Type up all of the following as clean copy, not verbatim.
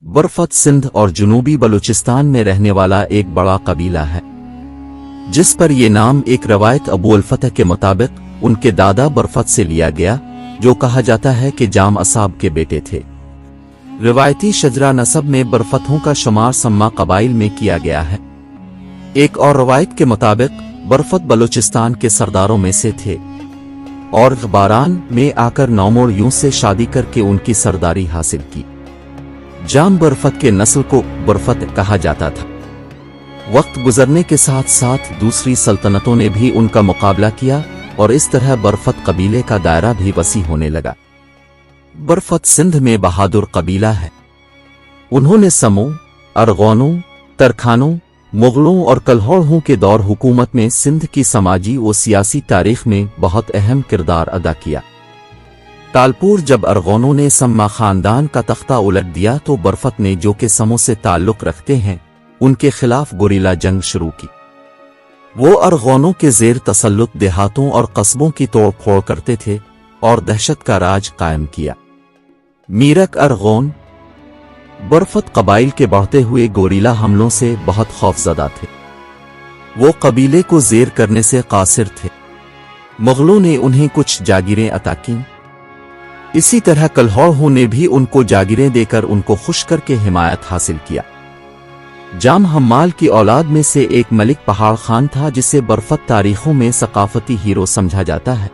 बरफत सिंध और जनूबी बलूचिस्तान में रहने वाला एक बड़ा कबीला है, जिस पर यह नाम एक रवायत अबू अल फतह के मुताबिक उनके दादा बरफत से लिया गया, जो कहा जाता है कि जाम असाब के बेटे थे। रिवायती शजरा नसब में बरफतों का शुमार सम्मा कबाइल में किया गया है। एक और रवायत के मुताबिक बरफत बलूचिस्तान के सरदारों में से थे और बारान में आकर नौमोड़ यूं से शादी करके उनकी सरदारी हासिल की। जाम बरफत के नस्ल को बरफत कहा जाता था। वक्त गुजरने के साथ साथ दूसरी सल्तनतों ने भी उनका मुकाबला किया और इस तरह बरफत कबीले का दायरा भी वसी होने लगा। बरफत सिंध में बहादुर कबीला है। उन्होंने समू, अरगोनों, तरखानों, मुगलों और कल्हौड़ों के दौर हुकूमत में सिंध की समाजी व सियासी तारीख में बहुत अहम किरदार अदा किया। तालपुर जब अरगोनों ने सम्मा खानदान का तख्ता उलट दिया तो बरफत ने, जो कि समू से ताल्लुक रखते हैं, उनके खिलाफ गुरिल्ला जंग शुरू की। वो अरगोनों के जेर तसल्लुत देहातों और कस्बों की तोड़ फोड़ करते थे और दहशत का राज कायम किया। मीरक अरगोन बरफत कबाइल के बढ़ते हुए गोरिल्ला हमलों से बहुत खौफजदा थे। वो कबीले को जेर करने से कासिर थे। मुगलों ने उन्हें कुछ जागीरें अता कीं। इसी तरह कल्हौड़ों ने भी उनको जागीरें देकर उनको खुश करके हिमायत हासिल किया। जाम हम्माल की औलाद में से एक मलिक पहाड़ खान था, जिसे बरफत तारीखों में सकाफती हीरो समझा जाता है।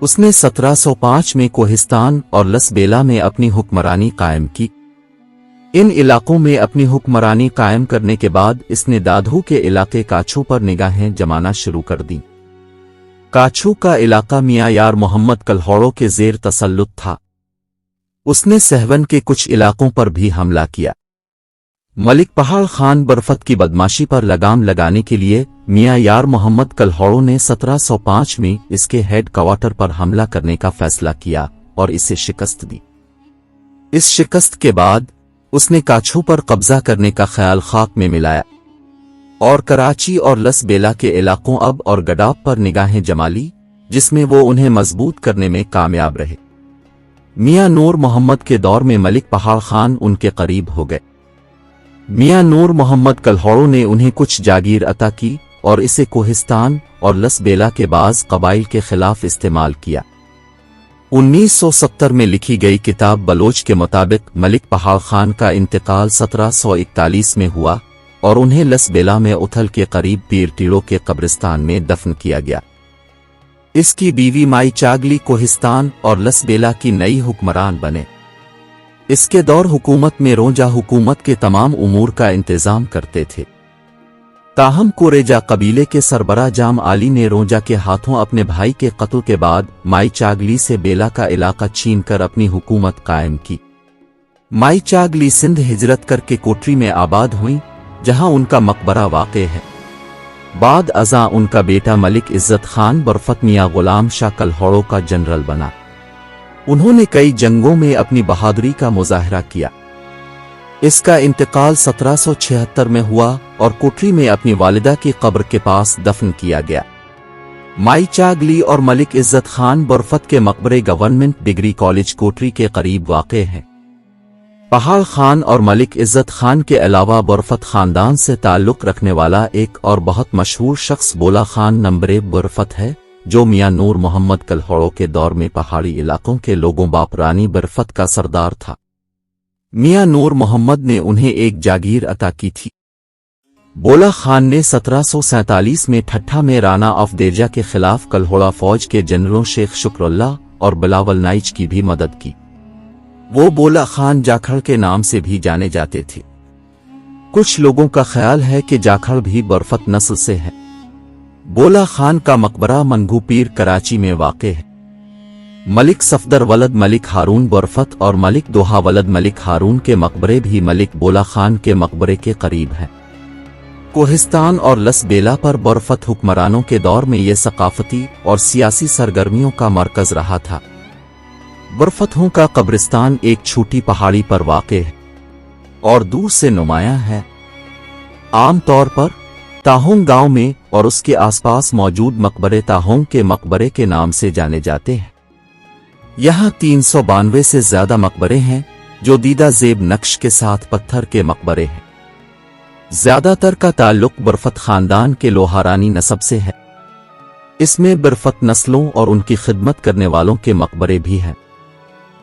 उसने 1705 में कोहिस्तान और लसबेला में अपनी हुक्मरानी कायम की। इन इलाकों में अपनी हुक्मरानी कायम करने के बाद इसने दाधू के इलाके काछू पर निगाहें जमाना शुरू कर दी। काछू का इलाका मियां यार मोहम्मद कल्हौड़ों के जेर तसल्लुत था। उसने सहवन के कुछ इलाकों पर भी हमला किया। मलिक पहाड़ खान बरफत की बदमाशी पर लगाम लगाने के लिए मियां यार मोहम्मद कल्हौड़ों ने 1705 में इसके हेड क्वार्टर पर हमला करने का फैसला किया और इसे शिकस्त दी। इस शिकस्त के बाद उसने काछू पर कब्जा करने का ख्याल खाक में मिलाया और कराची और लसबेला के इलाकों अब और गडाब पर निगाहें जमा ली, जिसमें वो उन्हें मजबूत करने में कामयाब रहे। मियां नूर मोहम्मद के दौर में मलिक पहाड़ खान उनके करीब हो गए। मियां नूर मोहम्मद कल्हौड़ों ने उन्हें कुछ जागीर अता की और इसे कोहिस्तान और लसबेला के बाज़ कबाइल के खिलाफ इस्तेमाल किया। 1970 में लिखी गई किताब बलोच के मुताबिक मलिक पहाड़ खान का इंतकाल 1741 में हुआ और उन्हें लसबेला में उथल के करीब पीर टीड़ों के कब्रिस्तान में दफन किया गया। इसकी बीवी माई चागली कोहिस्तान और लसबेला की नई हुक्मरान बने। इसके दौर हुकूमत में रोजा हुकूमत के तमाम उमूर का इंतजाम करते थे। ताहम कोरेजा कबीले के सरबराह जाम आली ने रोजा के हाथों अपने भाई के कत्ल के बाद माई चागली से बेला का इलाका छीनकर अपनी हुकूमत कायम की। माई चागली सिंध हिजरत करके कोटरी में आबाद हुई, जहां उनका मकबरा वाक़े है। बाद अज़ा उनका बेटा मलिक इज़्ज़त खान बरफत मियां गुलाम शाह कल्हौड़ों का जनरल बना। उन्होंने कई जंगों में अपनी बहादुरी का मुजाहरा किया। इसका इंतकाल 1776 में हुआ और कोटरी में अपनी वालिदा की कब्र के पास दफन किया गया। माई चागली और मलिक इज़्ज़त खान बरफत के मकबरे गवर्नमेंट डिग्री कॉलेज कोटरी के करीब वाक़े हैं। पहाड़ खान और मलिक इज़्ज़त खान के अलावा बरफत खानदान से ताल्लुक़ रखने वाला एक और बहुत मशहूर शख्स बोला खान नंबरे बरफत है, जो मियां नूर मोहम्मद कल्हौड़ों के दौर में पहाड़ी इलाकों के लोगों बापरानी बरफत का सरदार था। मियां नूर मोहम्मद ने उन्हें एक जागीर अता की थी। बोला खान ने 1747 में ठट्ठा में राना ऑफ देजा के खिलाफ कल्हौड़ा फौज के जनरलों शेख शुक्रल्ला और बिलावल नाइच की भी मदद की। वो बोला खान जाखड़ के नाम से भी जाने जाते थे। कुछ लोगों का ख्याल है कि जाखड़ भी बरफत नस्ल से है। बोला खान का मकबरा मनगू पीर कराची में वाक़े है। मलिक सफदर वलद मलिक हारून बरफत और मलिक दोहा वलद मलिक हारून के मकबरे भी मलिक बोला खान के मकबरे के करीब हैं। कोहिस्तान और लसबेला पर बरफत हुक्मरानों के दौर में ये सकाफती और सियासी सरगर्मियों का मरकज रहा था। बरफतों का कब्रिस्तान एक छोटी पहाड़ी पर वाक़े है और दूर से नुमायां है। आम तौर पर ताहोंग गांव में और उसके आसपास मौजूद मकबरे ताहोंग के मकबरे के नाम से जाने जाते हैं। यहाँ 392 से ज्यादा मकबरे हैं, जो दीदा जेब नक्श के साथ पत्थर के मकबरे हैं। ज्यादातर का ताल्लुक बरफत खानदान के लोहारानी नस्ब से है। इसमें बरफत नस्लों और उनकी खिदमत करने वालों के मकबरे भी हैं।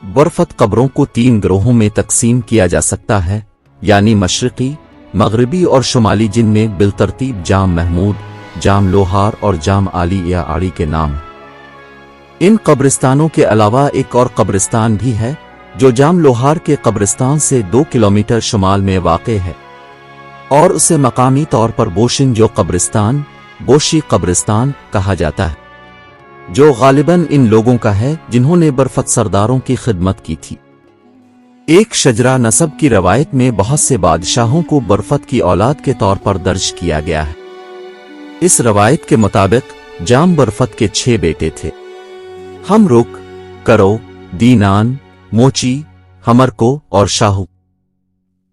बरफत कब्रों को 3 ग्रोहों में तकसीम किया जा सकता है, यानी मशरकी, मगरबी और शुमाली, जिनमें बिलतरतीब जाम महमूद, जाम लोहार और जाम आली या आड़ी के नाम हैं। इन कब्रिस्तानों के अलावा एक और कब्रिस्तान भी है जो जाम लोहार के कब्रिस्तान से 2 किलोमीटर शुमाल में वाक़े है और उसे मकामी तौर पर बोशिंजो कब्रिस्तान, बोशी कब्रिस्तान कहा जाता है, जो गालिबन इन लोगों का है जिन्होंने बरफत सरदारों की खिदमत की थी। एक शजरा नसब की रवायत में बहुत से बादशाहों को बरफत की औलाद के तौर पर दर्ज किया गया है। इस रवायत के मुताबिक जाम बरफत के 6 बेटे थे, हमरुक, करो, दीनान, मोची, हमरको और शाहू।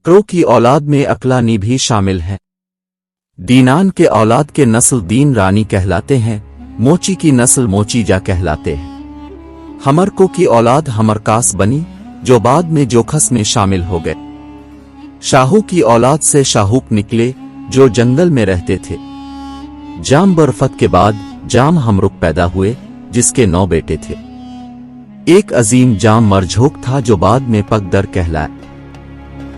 करो की औलाद में अकलानी भी शामिल है। दीनान के औलाद के नस्ल दीन रानी कहलाते हैं, मोची की नस्ल मोचीजा कहलाते हैं। हमरको की औलाद हमरकास बनी, जो बाद में जोखस में शामिल हो गए। शाहू की औलाद से शाहूक निकले, जो जंगल में रहते थे। जाम बरफत के बाद जाम हमरुक पैदा हुए, जिसके 9 बेटे थे। एक अजीम जाम मरझोक था जो बाद में पगदर कहलाए।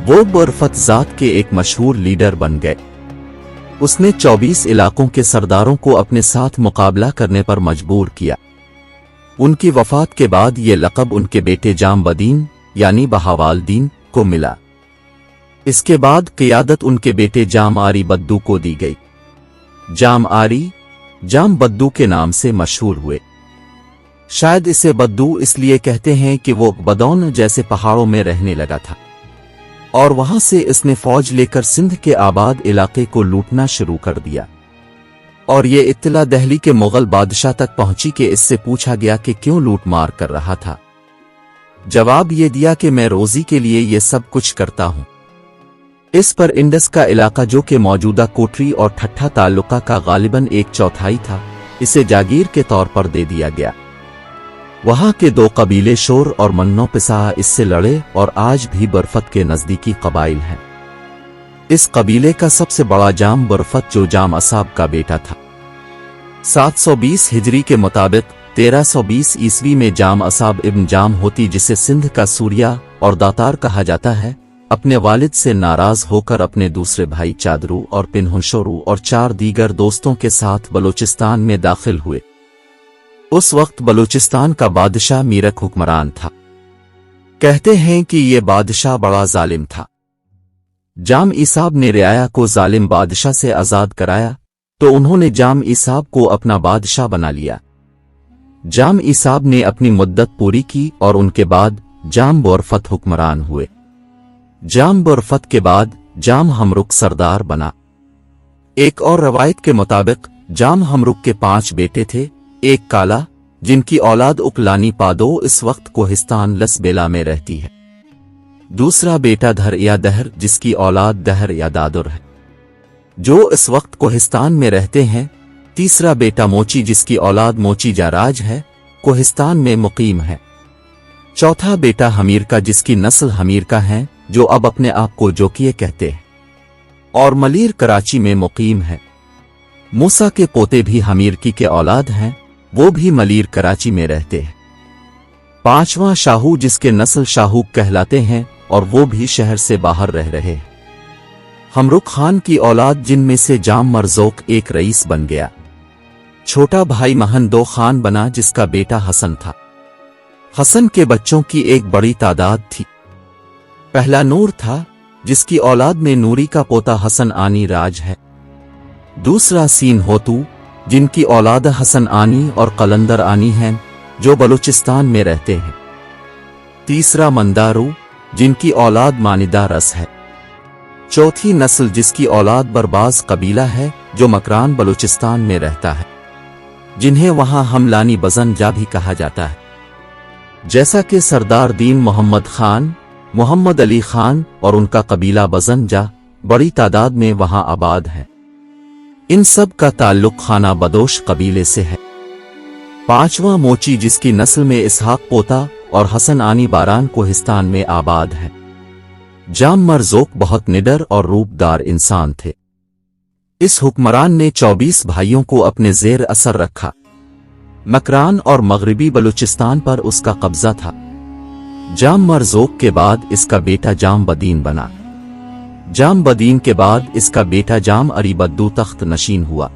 वो बरफत जात के एक मशहूर लीडर बन गए। उसने 24 इलाकों के सरदारों को अपने साथ मुकाबला करने पर मजबूर किया। उनकी वफात के बाद ये लक़ब उनके बेटे जाम बदीन यानी बहावालदीन को मिला। इसके बाद क़ियादत उनके बेटे जाम आरी बद्दू को दी गई। जाम आरी जाम बद्दू के नाम से मशहूर हुए। शायद इसे बद्दू इसलिए कहते हैं कि वो बदौन जैसे पहाड़ों में रहने लगा था और वहां से इसने फौज लेकर सिंध के आबाद इलाके को लूटना शुरू कर दिया। और ये इत्तला दहली के मुगल बादशाह तक पहुंची कि इससे पूछा गया कि क्यों लूट मार कर रहा था। जवाब ये दिया कि मैं रोजी के लिए ये सब कुछ करता हूं। इस पर इंडस का इलाका, जो कि मौजूदा कोटरी और ठट्ठा तालुका का गालिबन 1/4 था, इसे जागीर के तौर पर दे दिया गया। वहां के 2 कबीले शोर और मन्नो पिसाह इससे लड़े और आज भी बरफत के नजदीकी कबाइल हैं। इस कबीले का सबसे बड़ा जाम बरफत, जो जाम असाब का बेटा था, 720 हिजरी के मुताबिक 1320 ईस्वी में जाम असाब इब्न जाम होती, जिसे सिंध का सूर्या और दातार कहा जाता है, अपने वालिद से नाराज होकर अपने दूसरे भाई चादरू और पिन्हुशोरू और 4 दीगर दोस्तों के साथ बलूचिस्तान में दाखिल हुए। उस वक्त बलूचिस्तान का बादशाह मीरक हुक्मरान था। कहते हैं कि ये बादशाह बड़ा जालिम था। जाम ईसाब ने रियाया को जालिम बादशाह से आजाद कराया, तो उन्होंने जाम ईसाब को अपना बादशाह बना लिया। जाम ईसाब ने अपनी मुद्दत पूरी की और उनके बाद जाम बरफत हुक्मरान हुए। जाम बरफत के बाद जाम हमरुक सरदार बना। एक और रवायत के मुताबिक जाम हमरुक के 5 बेटे थे। एक काला, जिनकी औलाद उकलानी पादो इस वक्त कोहिस्तान लसबेला में रहती है। दूसरा बेटा धर या दहर, जिसकी औलाद दहर या दादुर है, जो इस वक्त कोहिस्तान में रहते हैं। तीसरा बेटा मोची, जिसकी औलाद मोची जाराज है, कोहिस्तान में मुकीम है। चौथा बेटा हमीर का, जिसकी नस्ल हमीर का है, जो अब अपने आप को जोकिये कहते हैं, और मलीर कराची में मुकीम है। मूसा के पोते भी हमीर की के औलाद हैं, वो भी मलीर कराची में रहते हैं। 5वां शाहू, जिसके नस्ल शाहूक कहलाते हैं, और वो भी शहर से बाहर रह रहे हैं। हमरुक खान की औलाद, जिनमें से जाम मरजोक एक रईस बन गया। छोटा भाई महन 2 खान बना, जिसका बेटा हसन था। हसन के बच्चों की एक बड़ी तादाद थी। पहला नूर था, जिसकी औलाद में नूरी का पोता हसन आनी राज है। दूसरा सीन होतू, जिनकी औलाद हसन आनी और कलंदर आनी हैं, जो बलूचिस्तान में रहते हैं। तीसरा मंदारू, जिनकी औलाद मानिदा रस है। चौथी नस्ल, जिसकी औलाद बरबाज कबीला है, जो मकरान बलूचिस्तान में रहता है, जिन्हें वहां हमलानी बजनजा भी कहा जाता है। जैसा कि सरदार दीन मोहम्मद खान, मोहम्मद अली खान और उनका कबीला बजनजा बड़ी तादाद में वहां आबाद है। इन सब का ताल्लुक खाना बदोश कबीले से है। 5वां मोची, जिसकी नस्ल में इसहाक पोता और हसन आनी बारान कोहिस्तान में आबाद है। जाम मरज़ोक बहुत निडर और रूपदार इंसान थे। इस हुक्मरान ने 24 भाइयों को अपने ज़ेर असर रखा। मकरान और मगरिबी बलूचिस्तान पर उसका कब्जा था। जाम मरज़ोक के बाद इसका बेटा जाम बदीन बना। जाम बदीन के बाद इसका बेटा जाम अरीबद्दू तख्त नशीन हुआ।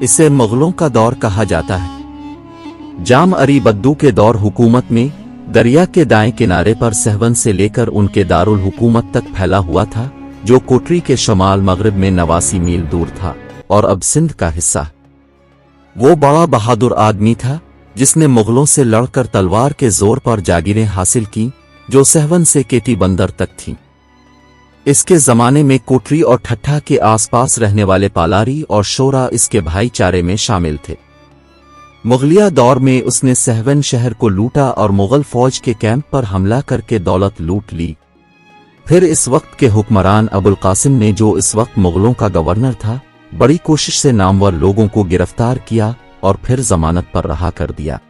इसे मुग़लों का दौर कहा जाता है। जाम अरीबद्दू के दौर हुकूमत में दरिया के दाएं किनारे पर सहवन से लेकर उनके दारुल हुकूमत तक फैला हुआ था, जो कोटरी के शमाल मगरिब में 89 मील दूर था और अब सिंध का हिस्सा। वो बड़ा बहादुर आदमी था जिसने मुग़लों से लड़कर तलवार के जोर पर जागीरें हासिल की, जो सहवन से केटी बंदर तक थीं। इसके ज़माने में कोटरी और ठट्ठा के आसपास रहने वाले पालारी और शोरा इसके भाईचारे में शामिल थे। मुग़लिया दौर में उसने सहवन शहर को लूटा और मुग़ल फ़ौज के कैंप पर हमला करके दौलत लूट ली। फिर इस वक्त के हुक्मरान अबुल कासिम ने, जो इस वक्त मुग़लों का गवर्नर था, बड़ी कोशिश से नामवर लोगों को गिरफ्तार किया और फिर जमानत पर रहा कर दिया।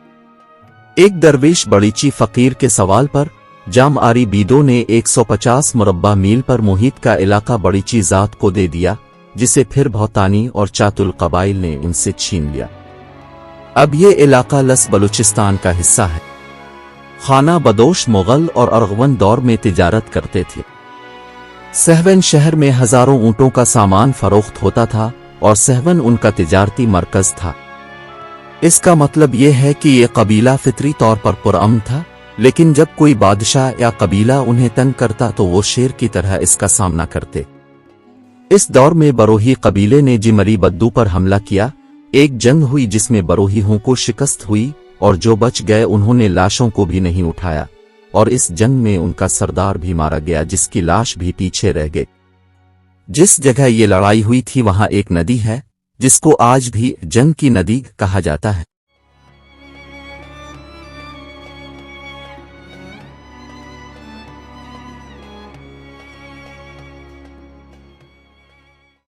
एक दरवेश बड़ीची फ़कीर के सवाल पर जाम अरीबीदो ने 150 मुरब्बा मील पर मुहित का इलाका बड़ीची ज़ात को दे दिया, जिसे फिर भौतानी और चातुल कबाइल ने उनसे छीन लिया। अब ये इलाका लस बलूचिस्तान का हिस्सा है। खाना बदोश मुग़ल और अरगवन दौर में तिजारत करते थे। सहवन शहर में हजारों ऊँटों का सामान फरोख्त होता था और सहवन उनका तिजारती मरकज था। इसका मतलब यह है कि ये कबीला फितरी तौर पर पुरअमन था, लेकिन जब कोई बादशाह या कबीला उन्हें तंग करता तो वो शेर की तरह इसका सामना करते। इस दौर में बरोही कबीले ने जिम अरीबद्दू पर हमला किया। एक जंग हुई जिसमें बरोहीहों को शिकस्त हुई और जो बच गए उन्होंने लाशों को भी नहीं उठाया, और इस जंग में उनका सरदार भी मारा गया, जिसकी लाश भी पीछे रह गई। जिस जगह ये लड़ाई हुई थी वहां एक नदी है जिसको आज भी जंग की नदी कहा जाता है।